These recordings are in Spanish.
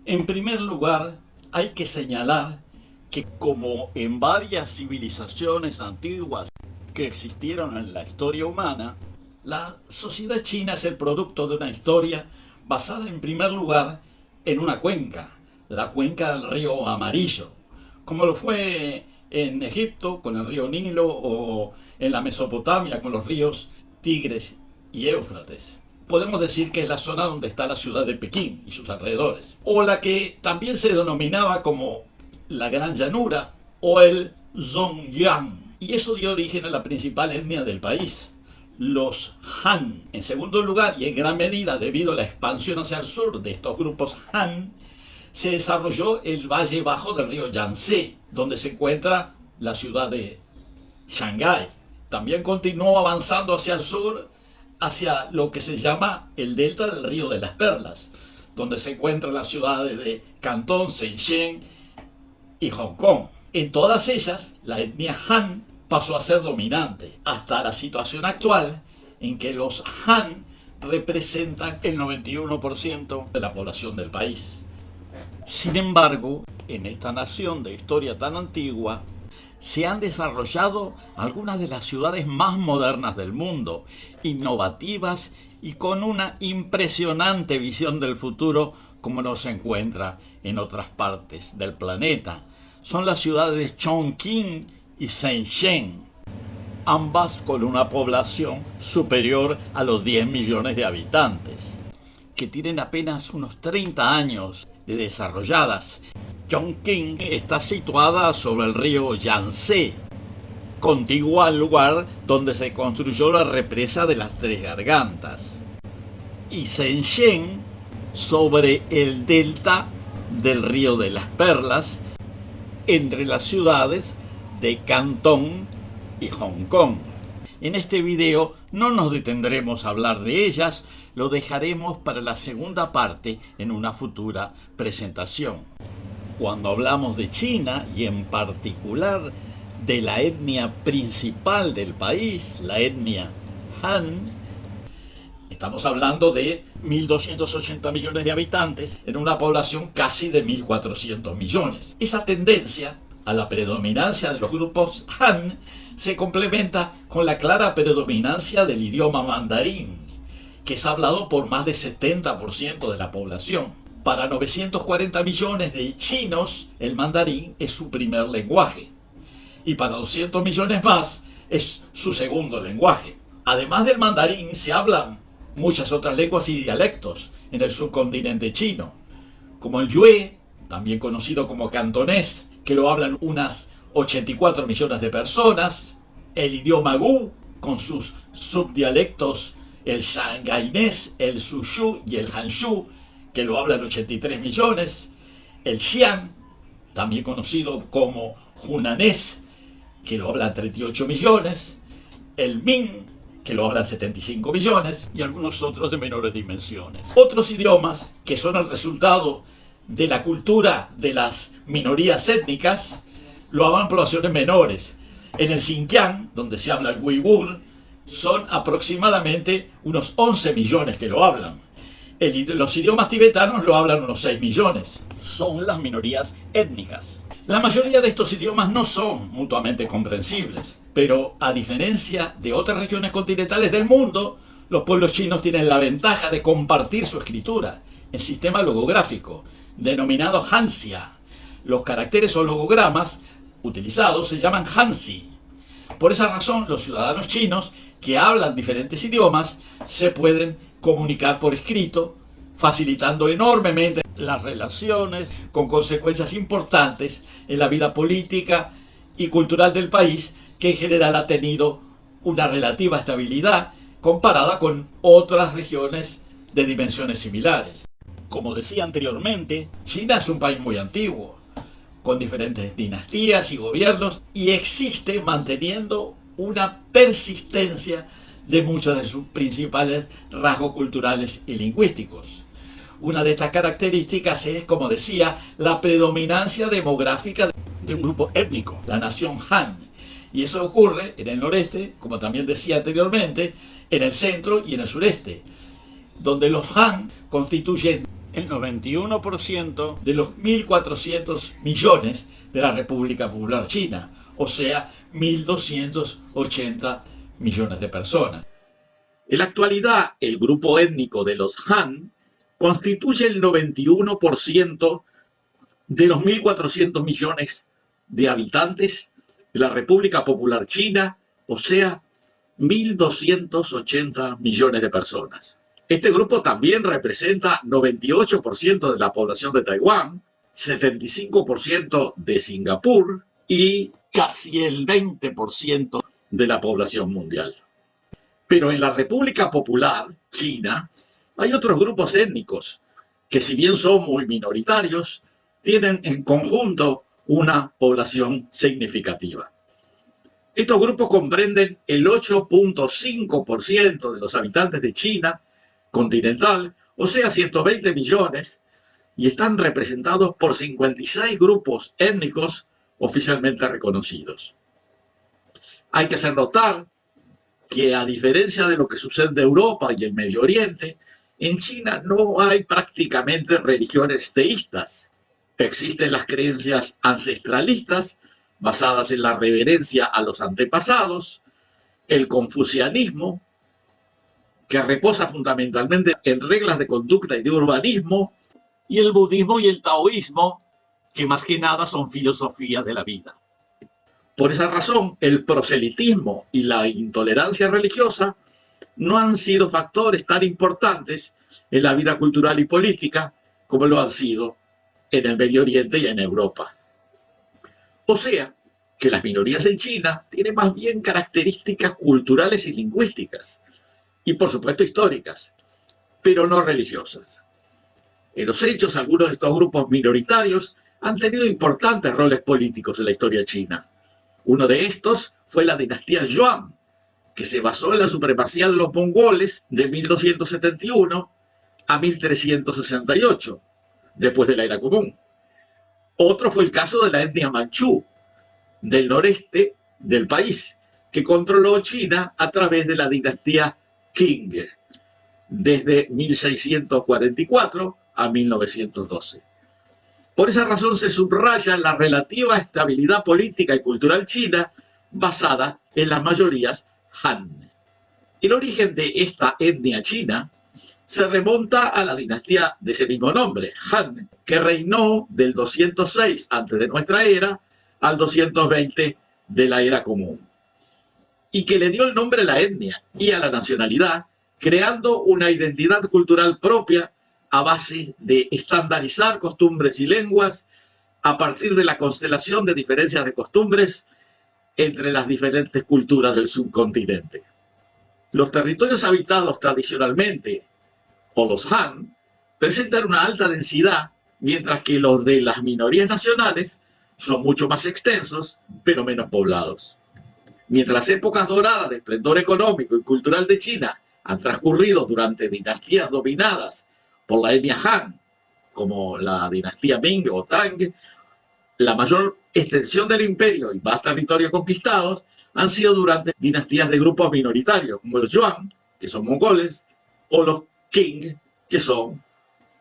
En primer lugar, hay que señalar que, como en varias civilizaciones antiguas que existieron en la historia humana, la sociedad china es el producto de una historia basada en primer lugar en una cuenca, la cuenca del río Amarillo, como lo fue en Egipto con el río Nilo o en la Mesopotamia con los ríos Tigres y Éufrates. Podemos decir que es la zona donde está la ciudad de Pekín y sus alrededores, o la que también se denominaba como la Gran Llanura o el Zhongyang, y eso dio origen a la principal etnia del país, los Han. En segundo lugar, y en gran medida debido a la expansión hacia el sur de estos grupos Han, se desarrolló el valle bajo del río Yangtze, donde se encuentra la ciudad de Shanghái. También continuó avanzando hacia el sur, hacia lo que se llama el delta del río de las Perlas, donde se encuentran las ciudades de Cantón, Shenzhen y Hong Kong. En todas ellas, la etnia Han pasó a ser dominante, hasta la situación actual en que los Han representan el 91% de la población del país. Sin embargo, en esta nación de historia tan antigua, se han desarrollado algunas de las ciudades más modernas del mundo, innovativas y con una impresionante visión del futuro como no se encuentra en otras partes del planeta. Son las ciudades de Chongqing y Shenzhen, ambas con una población superior a los 10 millones de habitantes, que tienen apenas unos 30 años de desarrolladas. Chongqing está situada sobre el río Yangtze, contigua al lugar donde se construyó la represa de las Tres Gargantas, y Shenzhen sobre el delta del río de las Perlas, entre las ciudades de Cantón y Hong Kong. En este video no nos detendremos a hablar de ellas, lo dejaremos para la segunda parte en una futura presentación. Cuando hablamos de China y en particular de la etnia principal del país, la etnia Han, estamos hablando de 1.280 millones de habitantes en una población casi de 1.400 millones. Esa tendencia a la predominancia de los grupos Han se complementa con la clara predominancia del idioma mandarín, que es hablado por más del 70% de la población. Para 940 millones de chinos, el mandarín es su primer lenguaje, y para 200 millones más es su segundo lenguaje. Además del mandarín, se hablan muchas otras lenguas y dialectos en el subcontinente chino, como el yue, también conocido como cantonés, que lo hablan unas 84 millones de personas, el idioma gu, con sus subdialectos, el shanghainés, el zhuyu y el hanshu, que lo hablan 83 millones, el xian, también conocido como hunanés, que lo hablan 38 millones, el min, que lo hablan 75 millones, y algunos otros de menores dimensiones. Otros idiomas que son el resultado de la cultura de las minorías étnicas lo hablan poblaciones menores. En el Xinjiang, donde se habla el uigur, son aproximadamente unos 11 millones que lo hablan. Los idiomas tibetanos lo hablan unos 6 millones. Son las minorías étnicas. La mayoría de estos idiomas no son mutuamente comprensibles, pero a diferencia de otras regiones continentales del mundo, los pueblos chinos tienen la ventaja de compartir su escritura, el sistema logográfico, denominado Hanxia. Los caracteres o logogramas utilizados se llaman Hanzi. Por esa razón, los ciudadanos chinos que hablan diferentes idiomas se pueden comunicar por escrito, facilitando enormemente las relaciones, con consecuencias importantes en la vida política y cultural del país, que en general ha tenido una relativa estabilidad comparada con otras regiones de dimensiones similares. Como decía anteriormente, China es un país muy antiguo, con diferentes dinastías y gobiernos, y existe manteniendo una persistencia de muchos de sus principales rasgos culturales y lingüísticos. Una de estas características es, como decía, la predominancia demográfica de un grupo étnico, la nación Han. Y eso ocurre en el noreste, como también decía anteriormente, en el centro y en el sureste, donde los Han constituyen el 91% de los 1.400 millones de la República Popular China, o sea, 1.280 millones de personas. En la actualidad, el grupo étnico de los Han constituye el 91% de los 1.400 millones de habitantes de la República Popular China, o sea, 1.280 millones de personas. Este grupo también representa 98% de la población de Taiwán, 75% de Singapur y casi el 20% de la población mundial. Pero en la República Popular China hay otros grupos étnicos que, si bien son muy minoritarios, tienen en conjunto una población significativa. Estos grupos comprenden el 8.5% de los habitantes de China continental, o sea, 120 millones, y están representados por 56 grupos étnicos oficialmente reconocidos. Hay que hacer notar que, a diferencia de lo que sucede en Europa y el Medio Oriente, en China no hay prácticamente religiones teístas. Existen las creencias ancestralistas, basadas en la reverencia a los antepasados, el confucianismo, que reposa fundamentalmente en reglas de conducta y de urbanismo, y el budismo y el taoísmo, que más que nada son filosofías de la vida. Por esa razón, el proselitismo y la intolerancia religiosa no han sido factores tan importantes en la vida cultural y política como lo han sido en el Medio Oriente y en Europa. O sea, que las minorías en China tienen más bien características culturales y lingüísticas, y por supuesto históricas, pero no religiosas. En los hechos, algunos de estos grupos minoritarios han tenido importantes roles políticos en la historia china. Uno de estos fue la dinastía Yuan, que se basó en la supremacía de los mongoles de 1271 a 1368, después de la Era Común. Otro fue el caso de la etnia manchú, del noreste del país, que controló China a través de la dinastía Qing, desde 1644 a 1912. Por esa razón se subraya la relativa estabilidad política y cultural china basada en las mayorías Han. El origen de esta etnia china se remonta a la dinastía de ese mismo nombre, Han, que reinó del 206 antes de nuestra era al 220 de la Era Común, y que le dio el nombre a la etnia y a la nacionalidad, creando una identidad cultural propia a base de estandarizar costumbres y lenguas a partir de la constelación de diferencias de costumbres entre las diferentes culturas del subcontinente. Los territorios habitados tradicionalmente, o los Han, presentan una alta densidad, mientras que los de las minorías nacionales son mucho más extensos, pero menos poblados. Mientras las épocas doradas de esplendor económico y cultural de China han transcurrido durante dinastías dominadas por la etnia Han, como la dinastía Ming o Tang, la mayor extensión del imperio y más territorios conquistados han sido durante dinastías de grupos minoritarios, como los Yuan, que son mongoles, o los Qing, que son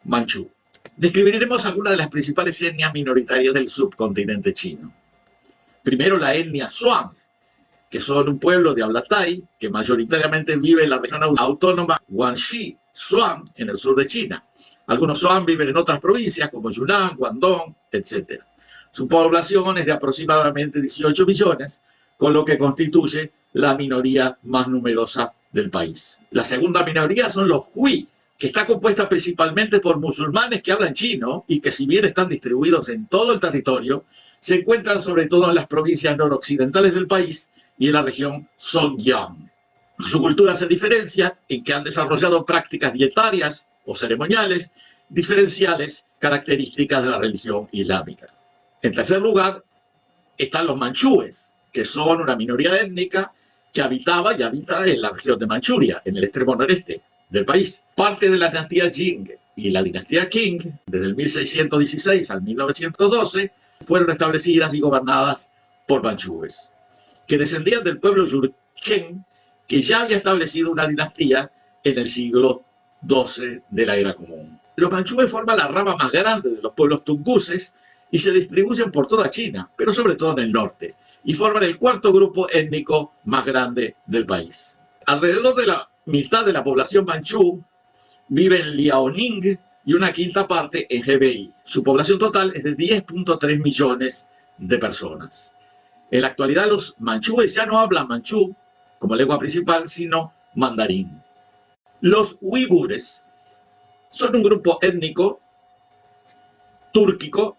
manchú. Describiremos algunas de las principales etnias minoritarias del subcontinente chino. Primero, la etnia Zhuang, que son un pueblo de habla tai que mayoritariamente vive en la región autónoma Guangxi, Zhuang, en el sur de China. Algunos Zhuang viven en otras provincias como Yunnan, Guangdong, etc. Su población es de aproximadamente 18 millones, con lo que constituye la minoría más numerosa del país. La segunda minoría son los Hui, que está compuesta principalmente por musulmanes que hablan chino y que, si bien están distribuidos en todo el territorio, se encuentran sobre todo en las provincias noroccidentales del país y en la región Zhejiang. Su cultura se diferencia en que han desarrollado prácticas dietarias o ceremoniales diferenciales características de la religión islámica. En tercer lugar, están los manchúes, que son una minoría étnica que habitaba y habita en la región de Manchuria, en el extremo noreste del país. Parte de la dinastía Jing y la dinastía Qing, desde el 1616 al 1912, fueron establecidas y gobernadas por manchúes, que descendían del pueblo Jurchen, que ya había establecido una dinastía en el siglo XII de la Era Común. Los manchúes forman la rama más grande de los pueblos tunguses y se distribuyen por toda China, pero sobre todo en el norte, y forman el cuarto grupo étnico más grande del país. Alrededor de la mitad de la población manchú vive en Liaoning y una quinta parte en Hebei. Su población total es de 10.3 millones de personas. En la actualidad los manchúes ya no hablan manchú como lengua principal, sino mandarín. Los uigures son un grupo étnico túrquico,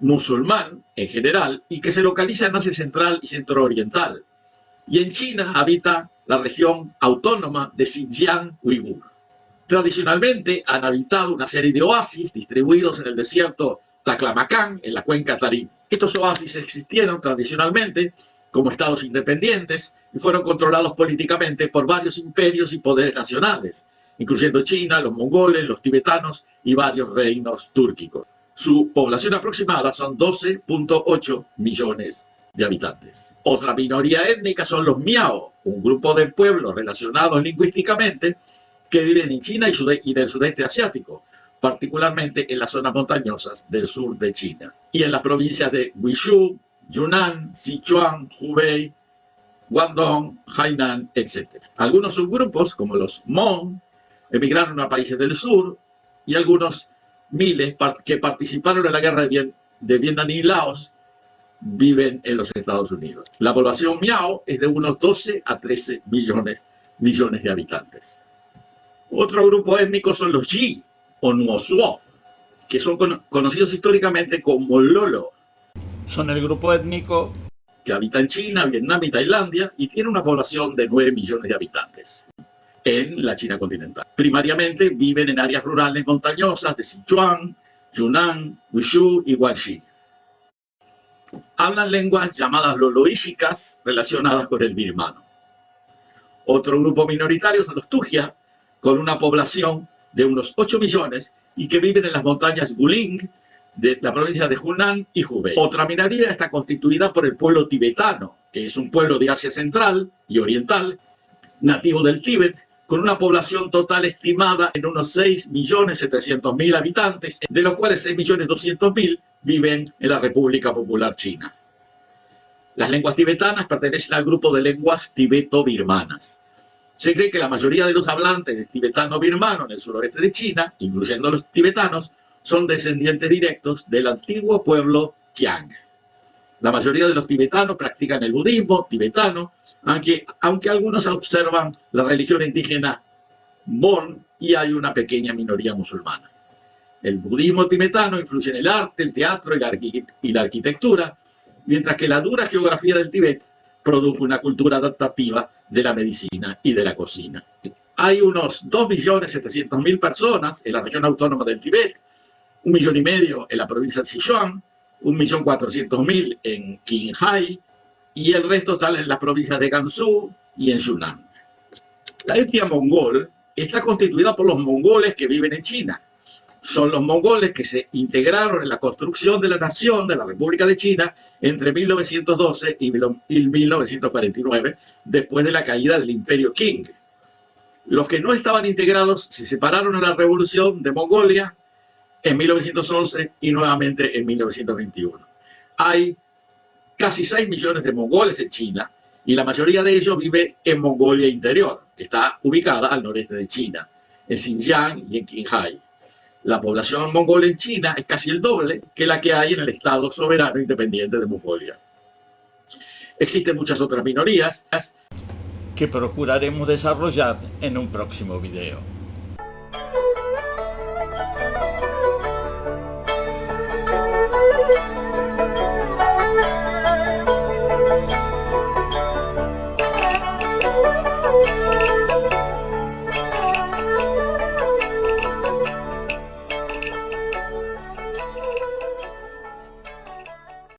musulmán en general, y que se localiza en Asia Central y Centro-Oriental. Y en China habita la región autónoma de Xinjiang Uigur. Tradicionalmente han habitado una serie de oasis distribuidos en el desierto Taklamakan, en la cuenca Tarim. Estos oasis existieron tradicionalmente como estados independientes y fueron controlados políticamente por varios imperios y poderes nacionales, incluyendo China, los mongoles, los tibetanos y varios reinos túrquicos. Su población aproximada son 12.8 millones de habitantes. Otra minoría étnica son los miao, un grupo de pueblos relacionados lingüísticamente que viven en China y en el sudeste asiático, particularmente en las zonas montañosas del sur de China y en las provincias de Guizhou, Yunnan, Sichuan, Hubei, Guangdong, Hainan, etc. Algunos subgrupos, como los Hmong, emigraron a países del sur y algunos miles que participaron en la guerra de Vietnam y Laos viven en los Estados Unidos. La población miao es de unos 12 a 13 millones de habitantes. Otro grupo étnico son los Yi o Nuosuo, que son conocidos históricamente como Lolo. Son el grupo étnico que habita en China, Vietnam y Tailandia y tiene una población de 9 millones de habitantes en la China continental. Primariamente viven en áreas rurales montañosas de Sichuan, Yunnan, Guizhou y Guangxi. Hablan lenguas llamadas loloísicas relacionadas con el birmano. Otro grupo minoritario son los Tujia, con una población de unos 8 millones y que viven en las montañas Guling de la provincia de Hunan y Hubei. Otra minoría está constituida por el pueblo tibetano, que es un pueblo de Asia Central y Oriental, nativo del Tíbet, con una población total estimada en unos 6.700.000 habitantes, de los cuales 6.200.000 viven en la República Popular China. Las lenguas tibetanas pertenecen al grupo de lenguas tibeto-birmanas. Se cree que la mayoría de los hablantes del tibetano-birmano en el suroeste de China, incluyendo los tibetanos, son descendientes directos del antiguo pueblo Qiang. La mayoría de los tibetanos practican el budismo tibetano, aunque algunos observan la religión indígena Bon y hay una pequeña minoría musulmana. El budismo tibetano influye en el arte, el teatro y la arquitectura, mientras que la dura geografía del Tíbet produjo una cultura adaptativa de la medicina y de la cocina. Hay unos 2.700.000 personas en la región autónoma del Tíbet, 1,5 millones en la provincia de Sichuan, 1.400.000 en Qinghai y el resto están en las provincias de Gansu y en Yunnan. La etnia mongol está constituida por los mongoles que viven en China. Son los mongoles que se integraron en la construcción de la nación de la República de China entre 1912 y 1949, después de la caída del Imperio Qing. Los que no estaban integrados se separaron en la Revolución de Mongolia en 1911 y nuevamente en 1921. Hay casi 6 millones de mongoles en China y la mayoría de ellos vive en Mongolia Interior, que está ubicada al noreste de China, en Xinjiang y en Qinghai. La población mongola en China es casi el doble que la que hay en el Estado soberano independiente de Mongolia. Existen muchas otras minorías que procuraremos desarrollar en un próximo video.